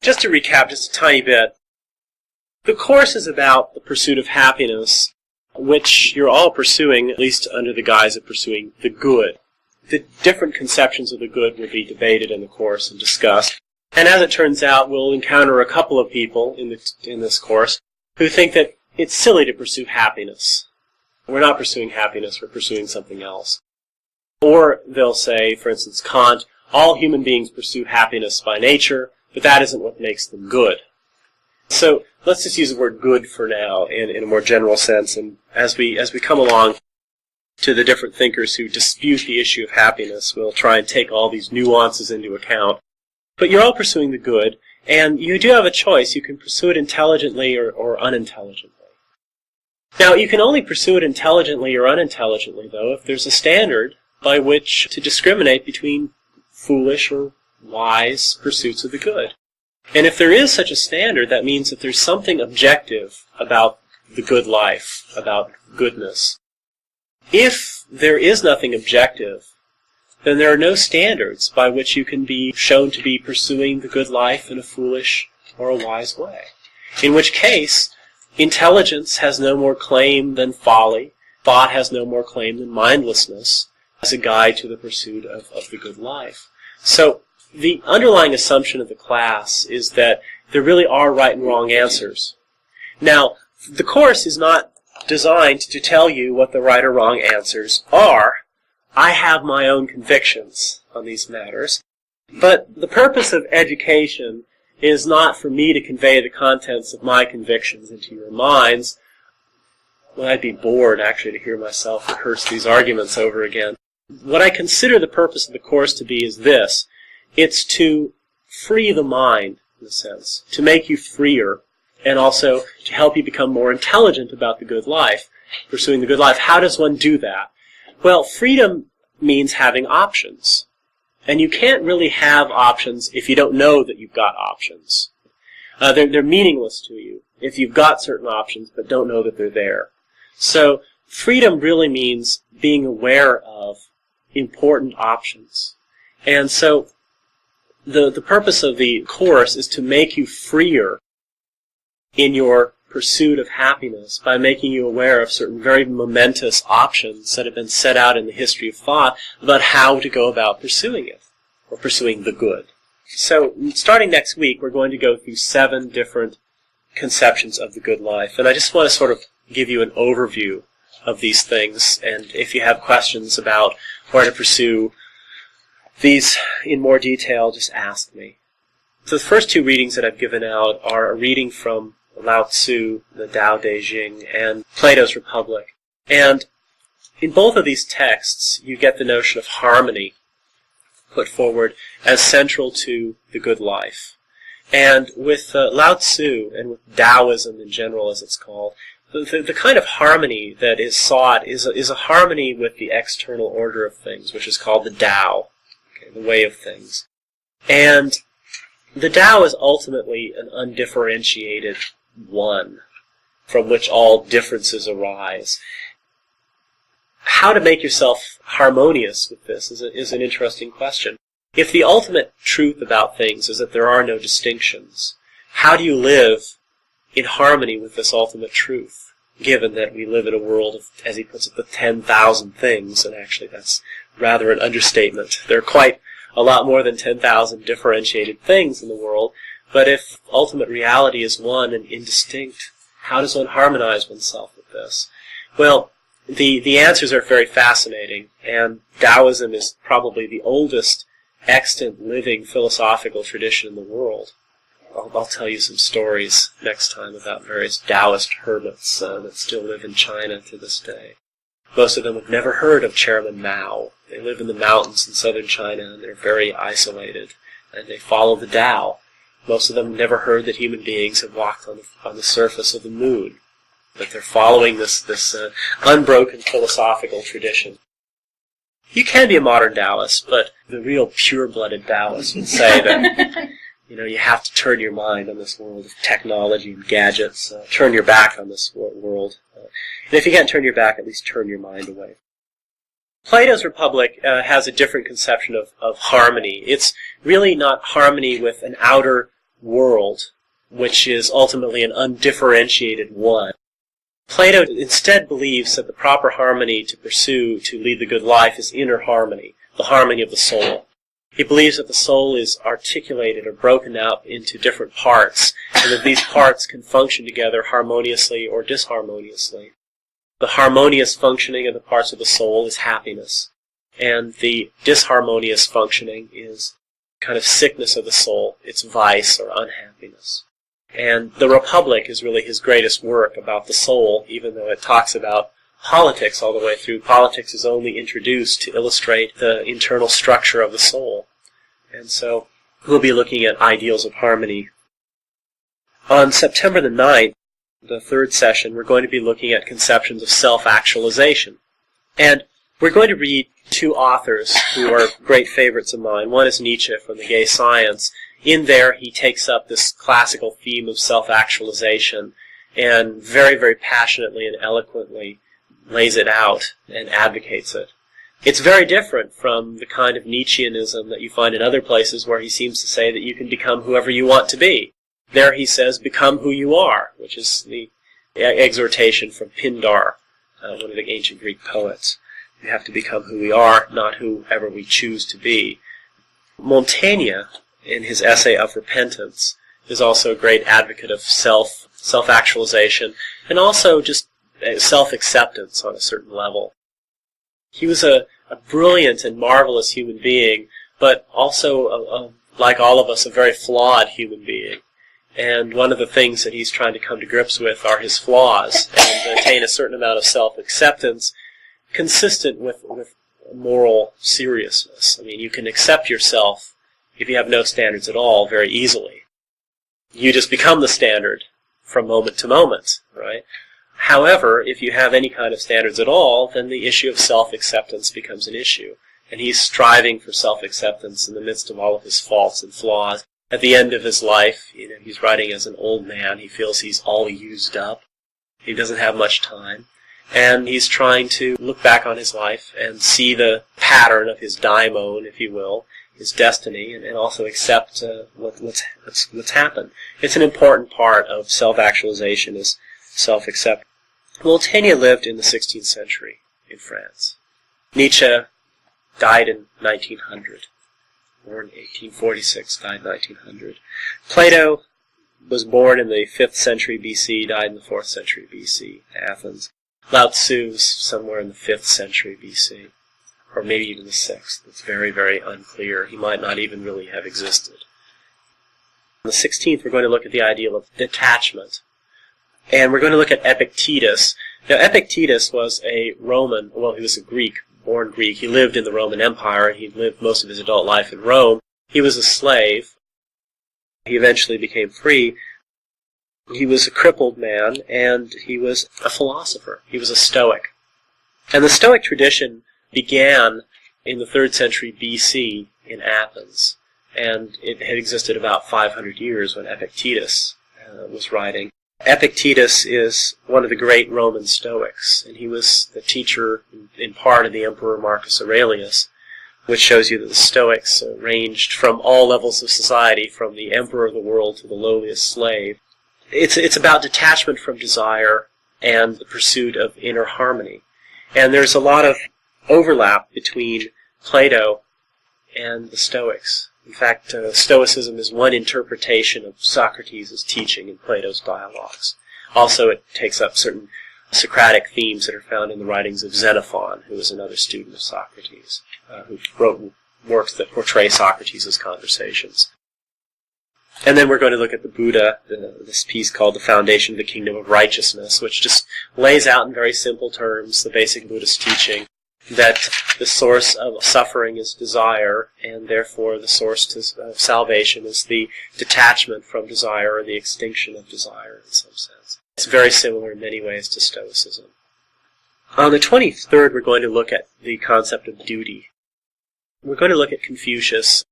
Just to recap just a tiny bit, the Course is about the pursuit of happiness, which you're all pursuing, at least under the guise of pursuing the good. The different conceptions of the good will be debated in the Course and discussed. And as it turns out, we'll encounter a couple of people in this Course who think that it's silly to pursue happiness. We're not pursuing happiness, we're pursuing something else. Or they'll say, for instance, Kant, all human beings pursue happiness by nature, but that isn't what makes them good. So let's just use the word good for now in a more general sense, and as we come along to the different thinkers who dispute the issue of happiness, we'll try and take all these nuances into account. But you're all pursuing the good, and you do have a choice. You can pursue it intelligently or unintelligently. Now, you can only pursue it intelligently or unintelligently, though, if there's a standard by which to discriminate between foolish or wise pursuits of the good. And if there is such a standard, that means that there's something objective about the good life, about goodness. If there is nothing objective, then there are no standards by which you can be shown to be pursuing the good life in a foolish or a wise way. In which case, intelligence has no more claim than folly, thought has no more claim than mindlessness as a guide to the pursuit of the good life. So, the underlying assumption of the class is that there really are right and wrong answers. Now, the Course is not designed to tell you what the right or wrong answers are. I have my own convictions on these matters. But the purpose of education is not for me to convey the contents of my convictions into your minds. Well, I'd be bored, actually, to hear myself rehearse these arguments over again. What I consider the purpose of the Course to be is this. It's to free the mind, in a sense, to make you freer, and also to help you become more intelligent about the good life, pursuing the good life. How does one do that? Well, freedom means having options. And you can't really have options if you don't know that you've got options. They're meaningless to you if you've got certain options but don't know that they're there. So freedom really means being aware of important options. And so the purpose of the Course is to make you freer in your pursuit of happiness by making you aware of certain very momentous options that have been set out in the history of thought about how to go about pursuing it, or pursuing the good. So, starting next week, we're going to go through 7 different conceptions of the good life, and I just want to sort of give you an overview of these things, and if you have questions about where to pursue these in more detail, just ask me. So the first 2 readings that I've given out are a reading from Lao Tzu, the Tao Te Ching, and Plato's Republic. And in both of these texts, you get the notion of harmony put forward as central to the good life. And with Lao Tzu, and with Taoism in general, as it's called, the kind of harmony that is sought is a harmony with the external order of things, which is called the Tao, the way of things. And the Tao is ultimately an undifferentiated one, from which all differences arise. How to make yourself harmonious with this is an interesting question. If the ultimate truth about things is that there are no distinctions, how do you live in harmony with this ultimate truth, given that we live in a world of, as he puts it, the 10,000 things, and actually that's rather an understatement. There are quite a lot more than 10,000 differentiated things in the world, but if ultimate reality is one and indistinct, how does one harmonize oneself with this? Well, the answers are very fascinating, and Taoism is probably the oldest extant living philosophical tradition in the world. I'll tell you some stories next time about various Taoist hermits that still live in China to this day. Most of them have never heard of Chairman Mao. They live in the mountains in southern China, and they're very isolated, and they follow the Tao. Most of them never heard that human beings have walked on the surface of the moon, that they're following this unbroken philosophical tradition. You can be a modern Taoist, but the real pure-blooded Taoist would say that you have to turn your mind on this world of technology and gadgets, turn your back on this world. And if you can't turn your back, at least turn your mind away. Plato's Republic has a different conception of harmony. It's really not harmony with an outer world, which is ultimately an undifferentiated one. Plato instead believes that the proper harmony to pursue to lead the good life is inner harmony, the harmony of the soul. He believes that the soul is articulated or broken up into different parts, and that these parts can function together harmoniously or disharmoniously. The harmonious functioning of the parts of the soul is happiness, and the disharmonious functioning is kind of sickness of the soul, it's vice or unhappiness. And the Republic is really his greatest work about the soul, even though it talks about politics all the way through. Politics is only introduced to illustrate the internal structure of the soul. And so we'll be looking at ideals of harmony. On September the 9th, the third session, we're going to be looking at conceptions of self-actualization. And we're going to read two authors who are great favorites of mine. One is Nietzsche from The Gay Science. In there, he takes up this classical theme of self-actualization and very, very passionately and eloquently lays it out and advocates it. It's very different from the kind of Nietzscheanism that you find in other places where he seems to say that you can become whoever you want to be. There he says, become who you are, which is the exhortation from Pindar, one of the ancient Greek poets. We have to become who we are, not whoever we choose to be. Montaigne, in his essay of Repentance, is also a great advocate of self-actualization, and also just self-acceptance on a certain level. He was a brilliant and marvelous human being, but also, like all of us, a very flawed human being. And one of the things that he's trying to come to grips with are his flaws, and attain a certain amount of self-acceptance consistent with moral seriousness. I mean, you can accept yourself if you have no standards at all very easily. You just become the standard from moment to moment, right? However, if you have any kind of standards at all, then the issue of self-acceptance becomes an issue. And he's striving for self-acceptance in the midst of all of his faults and flaws. At the end of his life, he's writing as an old man. He feels he's all used up. He doesn't have much time. And he's trying to look back on his life and see the pattern of his daimon, if you will, his destiny, and also accept what's happened. It's an important part of self-actualization is self-acceptance. Montaigne lived in the 16th century in France. Nietzsche died in 1900. Born in 1846, died in 1900. Plato was born in the 5th century BC, died in the 4th century BC, Athens. Lao Tzu's somewhere in the 5th century BC, or maybe even the 6th. It's very, very unclear. He might not even really have existed. On the 16th, we're going to look at the ideal of detachment. And we're going to look at Epictetus. Now, Epictetus was a Roman, well, he was a Greek, born Greek. He lived in the Roman Empire, and he lived most of his adult life in Rome. He was a slave. He eventually became free. He was a crippled man, and he was a philosopher. He was a Stoic. And the Stoic tradition began in the 3rd century BC in Athens, and it had existed about 500 years when Epictetus was writing. Epictetus is one of the great Roman Stoics, and he was the teacher, in part, of the Emperor Marcus Aurelius, which shows you that the Stoics ranged from all levels of society, from the emperor of the world to the lowliest slave. It's about detachment from desire and the pursuit of inner harmony. And there's a lot of overlap between Plato and the Stoics. In fact, Stoicism is one interpretation of Socrates' teaching in Plato's dialogues. Also, it takes up certain Socratic themes that are found in the writings of Xenophon, who was another student of Socrates, who wrote works that portray Socrates' conversations. And then we're going to look at the Buddha, this piece called The Foundation of the Kingdom of Righteousness, which just lays out in very simple terms the basic Buddhist teaching that the source of suffering is desire, and therefore the source of salvation is the detachment from desire, or the extinction of desire in some sense. It's very similar in many ways to Stoicism. On the 23rd, we're going to look at the concept of duty. We're going to look at Confucius.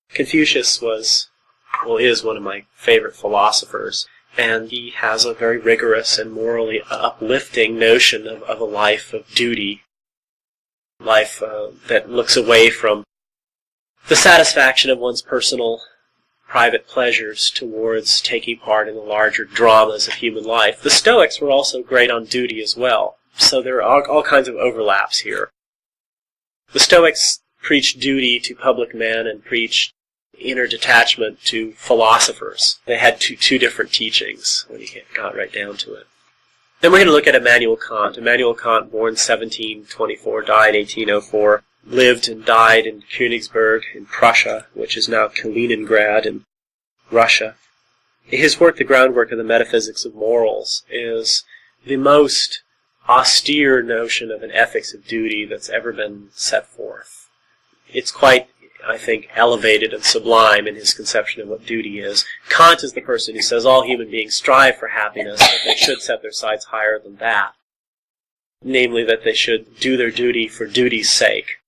Confucius is one of my favorite philosophers, and he has a very rigorous and morally uplifting notion of a life of duty. Life that looks away from the satisfaction of one's personal private pleasures towards taking part in the larger dramas of human life. The Stoics were also great on duty as well, so there are all kinds of overlaps here. The Stoics preached duty to public men and preached inner detachment to philosophers. They had two different teachings when you got right down to it. Then we're going to look at Immanuel Kant. Immanuel Kant, born 1724, died 1804, lived and died in Königsberg in Prussia, which is now Kaliningrad in Russia. His work, The Groundwork of the Metaphysics of Morals, is the most austere notion of an ethics of duty that's ever been set forth. It's quite, I think, elevated and sublime in his conception of what duty is. Kant is the person who says all human beings strive for happiness, but they should set their sights higher than that. Namely, that they should do their duty for duty's sake.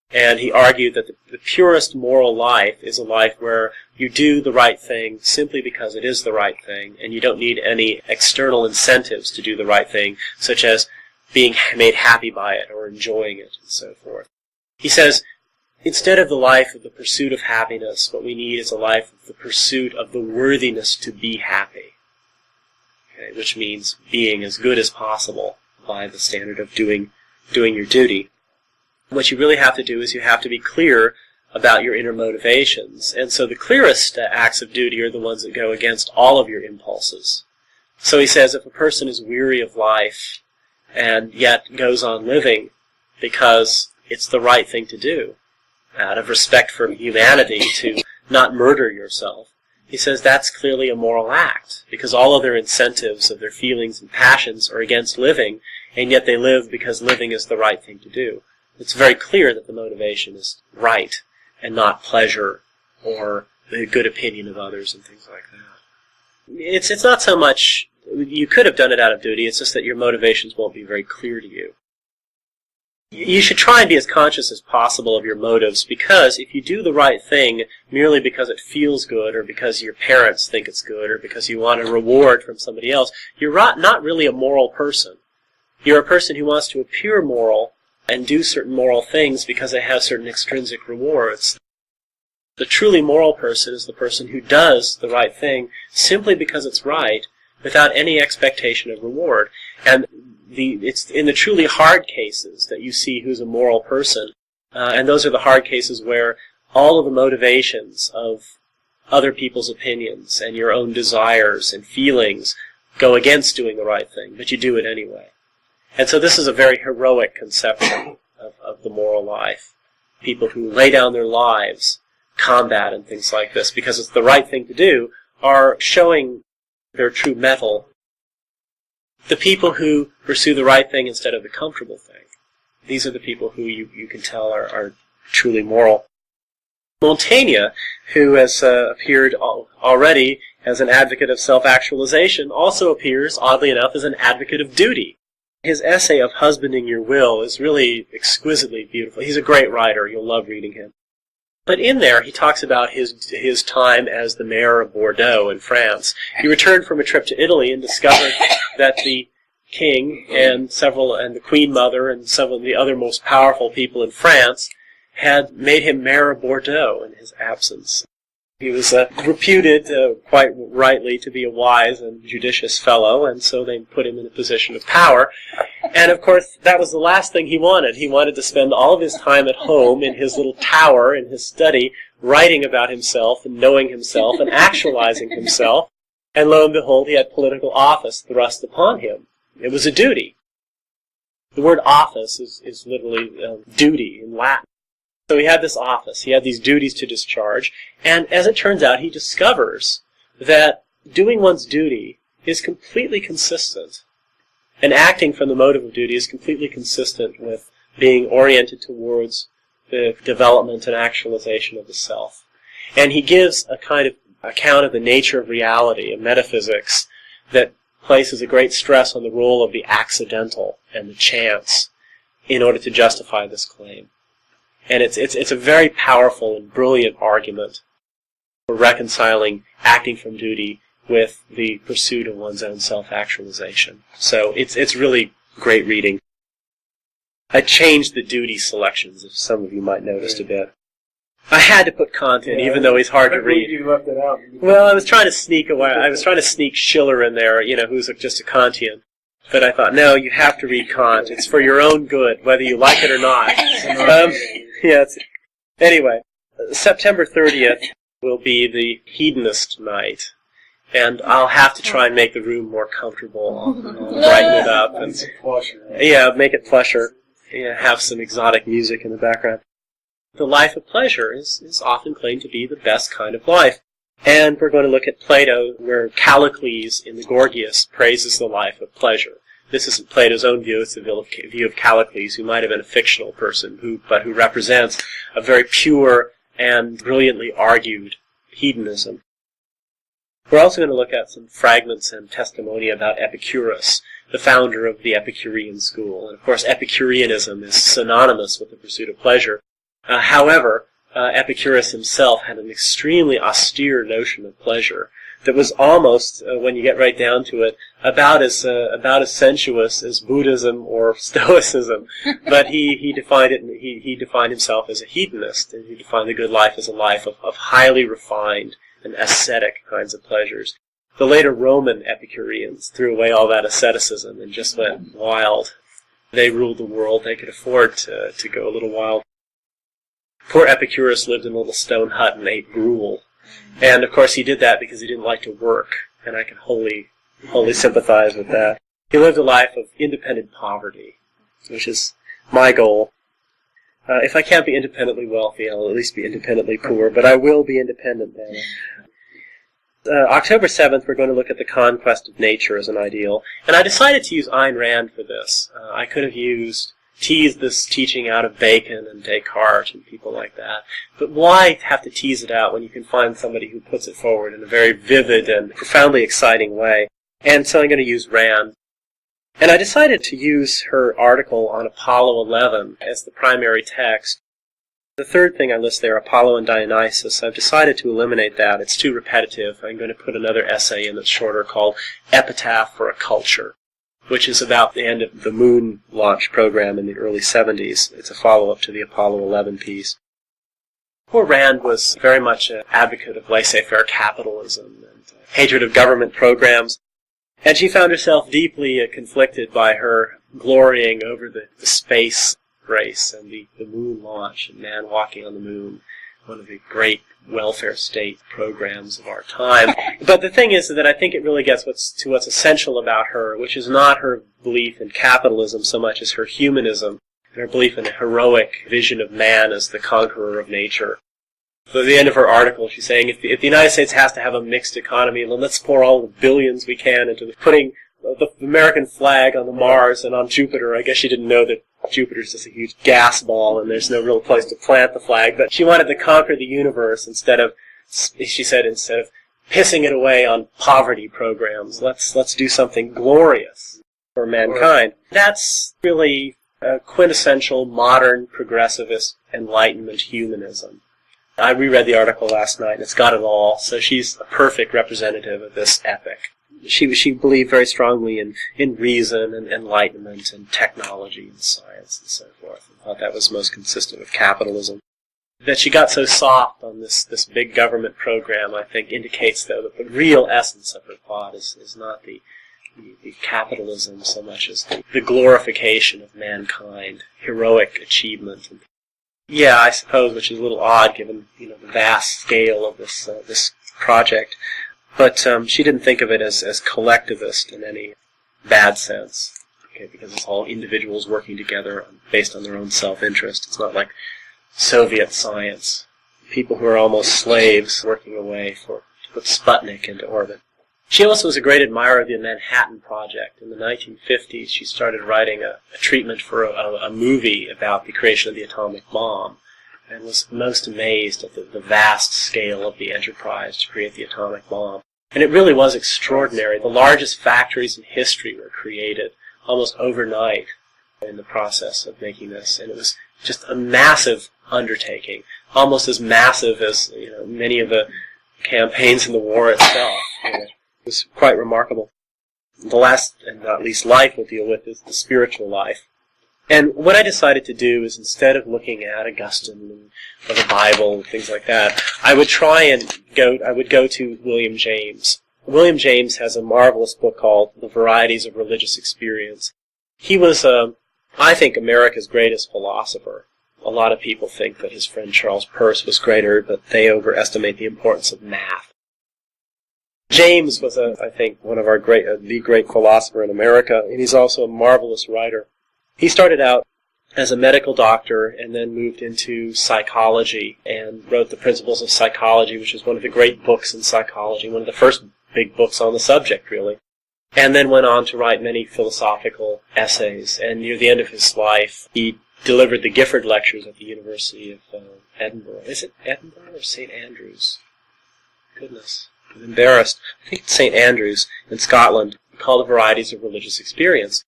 And he argued that the purest moral life is a life where you do the right thing simply because it is the right thing, and you don't need any external incentives to do the right thing, such as being made happy by it or enjoying it, and so forth. He says, instead of the life of the pursuit of happiness, what we need is a life of the pursuit of the worthiness to be happy, okay, which means being as good as possible by the standard of doing your duty. What you really have to do is you have to be clear about your inner motivations. And so the clearest acts of duty are the ones that go against all of your impulses. So he says if a person is weary of life and yet goes on living because it's the right thing to do, out of respect for humanity, to not murder yourself, he says that's clearly a moral act, because all of their incentives of their feelings and passions are against living, and yet they live because living is the right thing to do. It's very clear that the motivation is right, and not pleasure or the good opinion of others and things like that. It's not so much, you could have done it out of duty, it's just that your motivations won't be very clear to you. You should try and be as conscious as possible of your motives, because if you do the right thing merely because it feels good, or because your parents think it's good, or because you want a reward from somebody else, you're not really a moral person. You're a person who wants to appear moral and do certain moral things because they have certain extrinsic rewards. The truly moral person is the person who does the right thing simply because it's right, without any expectation of reward. And it's in the truly hard cases that you see who's a moral person, and those are the hard cases where all of the motivations of other people's opinions and your own desires and feelings go against doing the right thing, but you do it anyway. And so this is a very heroic conception of the moral life. People who lay down their lives, combat and things like this, because it's the right thing to do, are showing their true mettle. The people who pursue the right thing instead of the comfortable thing, these are the people who you can tell are truly moral. Montaigne, who has appeared already as an advocate of self-actualization, also appears, oddly enough, as an advocate of duty. His essay of Husbanding Your Will is really exquisitely beautiful. He's a great writer. You'll love reading him. But in there, he talks about his time as the mayor of Bordeaux in France. He returned from a trip to Italy and discovered that the king and the queen mother and some of the other most powerful people in France had made him mayor of Bordeaux in his absence. He was reputed, quite rightly, to be a wise and judicious fellow, and so they put him in a position of power. And, of course, that was the last thing he wanted. He wanted to spend all of his time at home in his little tower, in his study, writing about himself and knowing himself and actualizing himself. And lo and behold, he had political office thrust upon him. It was a duty. The word office is literally duty in Latin. So he had this office, he had these duties to discharge, and as it turns out, he discovers that doing one's duty is completely consistent, and acting from the motive of duty is completely consistent with being oriented towards the development and actualization of the self. And he gives a kind of account of the nature of reality, of metaphysics, that places a great stress on the role of the accidental and the chance in order to justify this claim. And it's a very powerful and brilliant argument for reconciling acting from duty with the pursuit of one's own self-actualization. So it's really great reading. I changed the duty selections, if some of you might notice a bit. I had to put Kant in, even though he's hard to read. You left it out. Well, I was trying to sneak away. I was trying to sneak Schiller in there, who's just a Kantian. But I thought, no, you have to read Kant. It's for your own good, whether you like it or not. Anyway, September 30th will be the hedonist night. And I'll have to try and make the room more comfortable, brighten it up, and make it plusher. Have some exotic music in the background. The life of pleasure is often claimed to be the best kind of life. And we're going to look at Plato, where Callicles in the Gorgias praises the life of pleasure. This isn't Plato's own view, it's the view of Callicles, who might have been a fictional person, but who represents a very pure and brilliantly argued hedonism. We're also going to look at some fragments and testimony about Epicurus, the founder of the Epicurean school. And of course, Epicureanism is synonymous with the pursuit of pleasure. However, Epicurus himself had an extremely austere notion of pleasure that was almost, when you get right down to it, about as sensuous as Buddhism or Stoicism. But he defined it. He defined himself as a hedonist, and he defined the good life as a life of highly refined and ascetic kinds of pleasures. The later Roman Epicureans threw away all that asceticism and just went wild. They ruled the world. They could afford to go a little wild. Poor Epicurus lived in a little stone hut and ate gruel. And, of course, he did that because he didn't like to work, and I can wholly sympathize with that. He lived a life of independent poverty, which is my goal. If I can't be independently wealthy, I'll at least be independently poor, but I will be independent then. October 7th, we're going to look at the conquest of nature as an ideal, and I decided to use Ayn Rand for this. I could have teased this teaching out of Bacon and Descartes and people like that, but why have to tease it out when you can find somebody who puts it forward in a very vivid and profoundly exciting way? And so I'm going to use Rand. And I decided to use her article on Apollo 11 as the primary text. The third thing I list there, Apollo and Dionysus, I've decided to eliminate that. It's too repetitive. I'm going to put another essay in that's shorter called Epitaph for a Culture, which is about the end of the moon launch program in the early 70s. It's a follow-up to the Apollo 11 piece. Poor Rand was very much an advocate of laissez-faire capitalism and hatred of government programs. And she found herself deeply conflicted by her glorying over the space race and the moon launch and man walking on the moon, one of the great welfare state programs of our time. But the thing is that I think it really gets to what's essential about her, which is not her belief in capitalism so much as her humanism, and her belief in a heroic vision of man as the conqueror of nature. So at the end of her article, she's saying, if the United States has to have a mixed economy, then let's pour all the billions we can into putting the American flag on the Mars and on Jupiter. I guess she didn't know that Jupiter's just a huge gas ball and there's no real place to plant the flag. But she wanted to conquer the universe instead of pissing it away on poverty programs. Let's do something glorious for mankind. That's really a quintessential modern progressivist Enlightenment humanism. I reread the article last night, and it's got it all, so she's a perfect representative of this epoch. She believed very strongly in reason and enlightenment and technology and science and so forth, and thought that was most consistent with capitalism. That she got so soft on this big government program, I think, indicates, though, that the real essence of her thought is not the capitalism so much as the glorification of mankind, heroic achievement. Yeah, I suppose, which is a little odd given the vast scale of this project. But she didn't think of it as collectivist in any bad sense, because it's all individuals working together based on their own self-interest. It's not like Soviet science, people who are almost slaves working away to put Sputnik into orbit. She also was a great admirer of the Manhattan Project. In the 1950s, she started writing a treatment for a movie about the creation of the atomic bomb, and was most amazed at the vast scale of the enterprise to create the atomic bomb. And it really was extraordinary. The largest factories in history were created almost overnight in the process of making this, and it was just a massive undertaking, almost as massive as many of the campaigns in the war itself. It was quite remarkable. The last and not least life we'll deal with is the spiritual life. And what I decided to do is, instead of looking at Augustine or the Bible and things like that, I would go to William James. William James has a marvelous book called The Varieties of Religious Experience. He was, I think, America's greatest philosopher. A lot of people think that his friend Charles Peirce was greater, but they overestimate the importance of math. James was, I think, one of the great philosopher in America, and he's also a marvelous writer. He started out as a medical doctor and then moved into psychology and wrote The Principles of Psychology, which is one of the great books in psychology, one of the first big books on the subject, really. And then went on to write many philosophical essays. And near the end of his life, he delivered the Gifford Lectures at the University of Edinburgh. Is it Edinburgh or St. Andrews? Goodness. I'm embarrassed. I think it's St. Andrews in Scotland, called The Varieties of Religious Experience.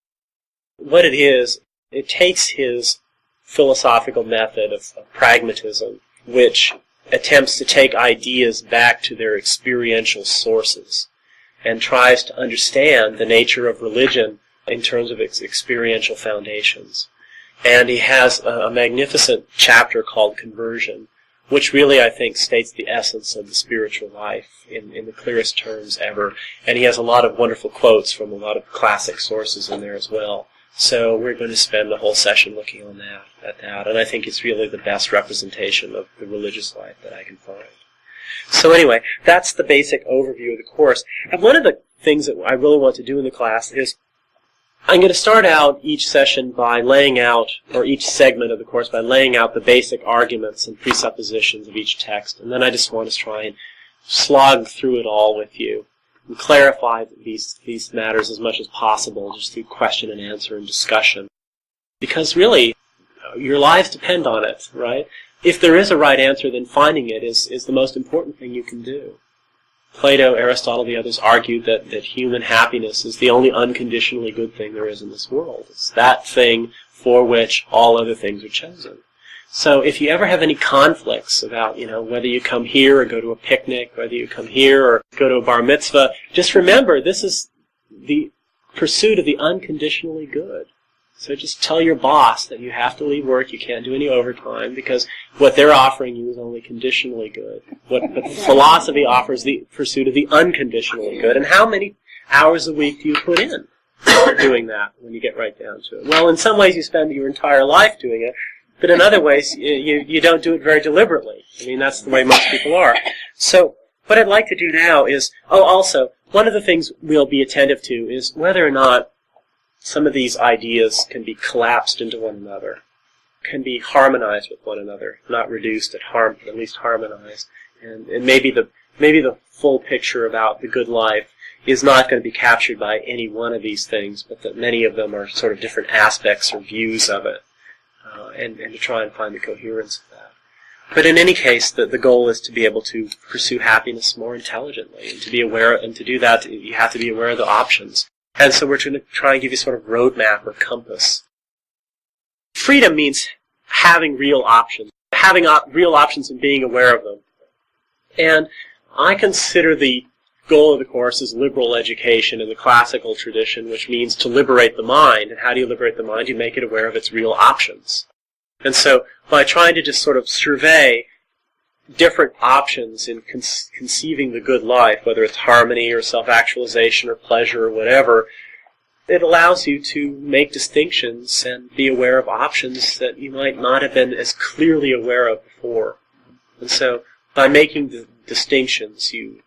What it is, it takes his philosophical method of pragmatism, which attempts to take ideas back to their experiential sources, and tries to understand the nature of religion in terms of its experiential foundations. And he has a magnificent chapter called Conversion, which really, I think, states the essence of the spiritual life in the clearest terms ever. And he has a lot of wonderful quotes from a lot of classic sources in there as well. So we're going to spend the whole session looking at that. And I think it's really the best representation of the religious life that I can find. So anyway, that's the basic overview of the course. And one of the things that I really want to do in the class is I'm going to start out each session by laying out, or each segment of the course by laying out the basic arguments and presuppositions of each text. And then I just want to try and slog through it all with you and clarify these matters as much as possible just through question and answer and discussion. Because really, your lives depend on it, right? If there is a right answer, then finding it is the most important thing you can do. Plato, Aristotle, the others argued that human happiness is the only unconditionally good thing there is in this world. It's that thing for which all other things are chosen. So if you ever have any conflicts about, whether you come here or go to a picnic, whether you come here or go to a bar mitzvah, just remember this is the pursuit of the unconditionally good. So just tell your boss that you have to leave work, you can't do any overtime, because what they're offering you is only conditionally good. What philosophy offers the pursuit of the unconditionally good. And how many hours a week do you put in doing that when you get right down to it? Well, in some ways you spend your entire life doing it, but in other ways you don't do it very deliberately. I mean, that's the way most people are. So what I'd like to do now is, also, one of the things we'll be attentive to is whether or not some of these ideas can be collapsed into one another, can be harmonized with one another, not reduced, at least harmonized. And maybe the full picture about the good life is not going to be captured by any one of these things, but that many of them are sort of different aspects or views of it, and to try and find the coherence of that. But in any case, the goal is to be able to pursue happiness more intelligently, and to be aware, and to do that, you have to be aware of the options. And so we're going to try and give you sort of roadmap or compass. Freedom means having real options, real options and being aware of them. And I consider the goal of the course as liberal education in the classical tradition, which means to liberate the mind. And how do you liberate the mind? You make it aware of its real options. And so by trying to just sort of survey different options in conceiving the good life, whether it's harmony or self-actualization or pleasure or whatever, it allows you to make distinctions and be aware of options that you might not have been as clearly aware of before. And so by making the distinctions, you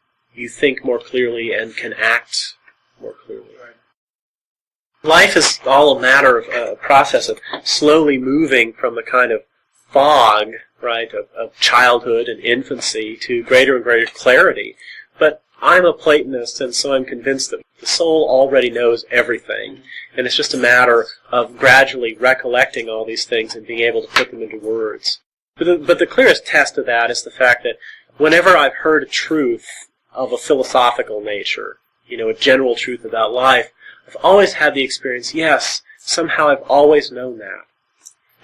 think more clearly and can act more clearly. Life is all a matter of a process of slowly moving from the kind of fog, right, of childhood and infancy to greater and greater clarity. But I'm a Platonist, and so I'm convinced that the soul already knows everything, and it's just a matter of gradually recollecting all these things and being able to put them into words. But the clearest test of that is the fact that whenever I've heard a truth of a philosophical nature, a general truth about life, I've always had the experience, yes, somehow I've always known that.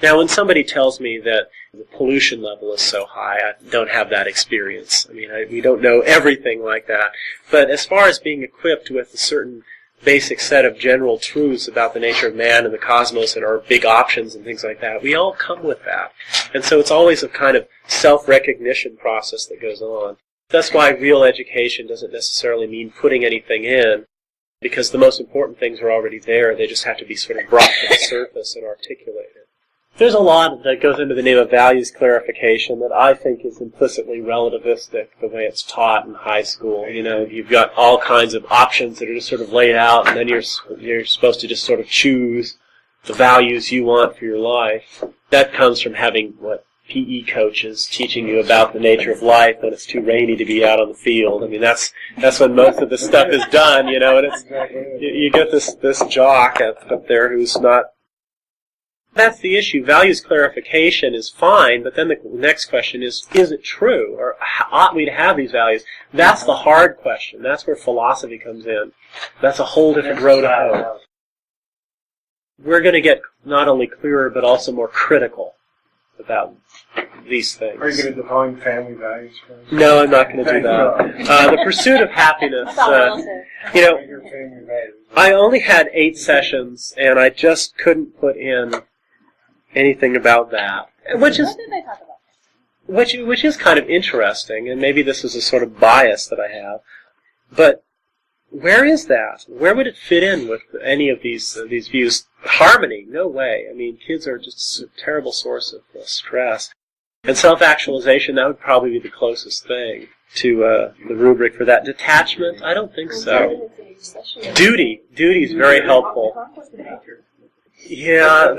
Now, when somebody tells me that the pollution level is so high, I don't have that experience. I mean, we don't know everything like that. But as far as being equipped with a certain basic set of general truths about the nature of man and the cosmos and our big options and things like that. We all come with that. And so it's always a kind of self-recognition process that goes on. That's why real education doesn't necessarily mean putting anything in, because the most important things are already there. They just have to be sort of brought to the surface and articulated. There's a lot that goes into the name of values clarification that I think is implicitly relativistic, the way it's taught in high school. You know, you've got all kinds of options that are just sort of laid out, and then you're supposed to just sort of choose the values you want for your life. That comes from having, PE coaches teaching you about the nature of life when it's too rainy to be out on the field. I mean, that's when most of the stuff is done, you know, and it's, you get this jock up there who's not. That's the issue. Values clarification is fine, but then the next question is it true? Or ought we to have these values? That's the hard question. That's where philosophy comes in. That's a whole different road to hoe. We're going to get not only clearer, but also more critical about these things. Are you going to define family values for us? No, I'm not going to do that. The pursuit of happiness, you know, I only had 8 sessions, and I just couldn't put in anything about that, which is What did they talk about? which is kind of interesting, and maybe this is a sort of bias that I have. But where is that? Where would it fit in with any of these views? Harmony? No way. I mean, kids are just a terrible source of stress. And self-actualization, that would probably be the closest thing to the rubric for that. Detachment? I don't think so. Duty. Duty is very helpful. Yeah.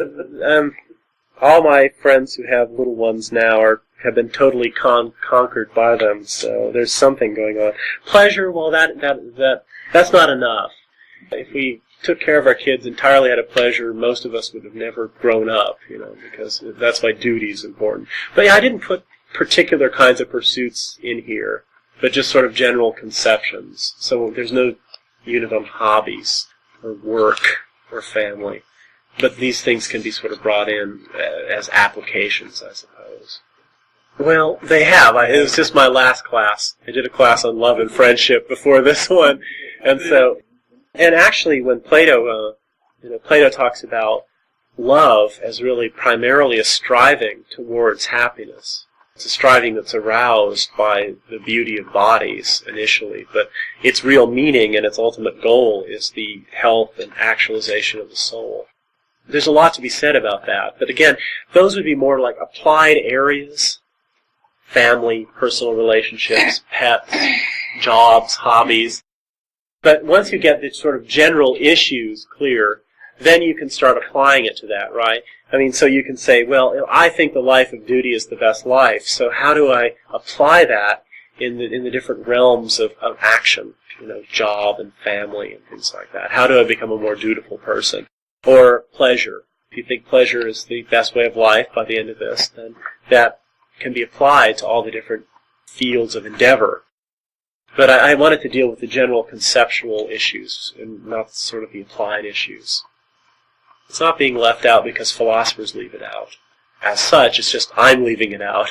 All my friends who have little ones now have been totally conquered by them, so there's something going on. Pleasure, well, that's not enough. If we took care of our kids entirely out of pleasure, most of us would have never grown up, you know, because that's why duty is important. But yeah, I didn't put particular kinds of pursuits in here, but just sort of general conceptions. So there's no unit on hobbies or work or family. But these things can be sort of brought in as applications, I suppose. Well, they have. It was just my last class. I did a class on love and friendship before this one. And actually when Plato talks about love as really primarily a striving towards happiness. It's a striving that's aroused by the beauty of bodies initially, but its real meaning and its ultimate goal is the health and actualization of the soul. There's a lot to be said about that. But again, those would be more like applied areas: family, personal relationships, pets, jobs, hobbies. But once you get the sort of general issues clear, then you can start applying it to that, right? I mean, so you can say, well, I think the life of duty is the best life, so how do I apply that in the different realms of action, you know, job and family and things like that? How do I become a more dutiful person? Or pleasure. If you think pleasure is the best way of life by the end of this, then that can be applied to all the different fields of endeavor. But I wanted to deal with the general conceptual issues and not sort of the applied issues. It's not being left out because philosophers leave it out. As such, it's just I'm leaving it out.